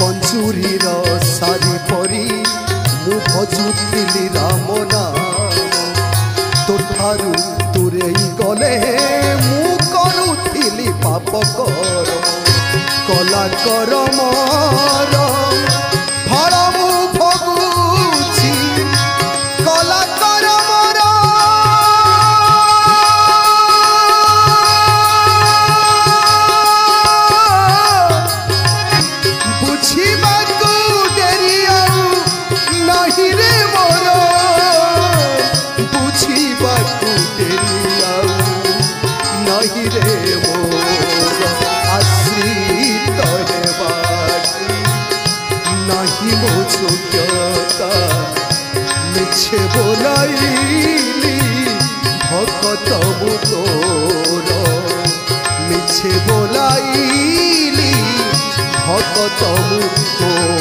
बंजुरी सारी परी मु भजुली राम नाम तो ठारू दूरेई गले मु करुथिली पाप कर कला कर मोर फल मु भोगुछि कला कर मोर बुझिबाकू डेरी नहीं रे मोर बुझिबाकू डेरी नहीं रे मोर आश्रित हेबाकू नहीं मो योग्यता मिछे बोलाइली भक्त मु तोर मिछे बोलाइली भक्त मु तोर।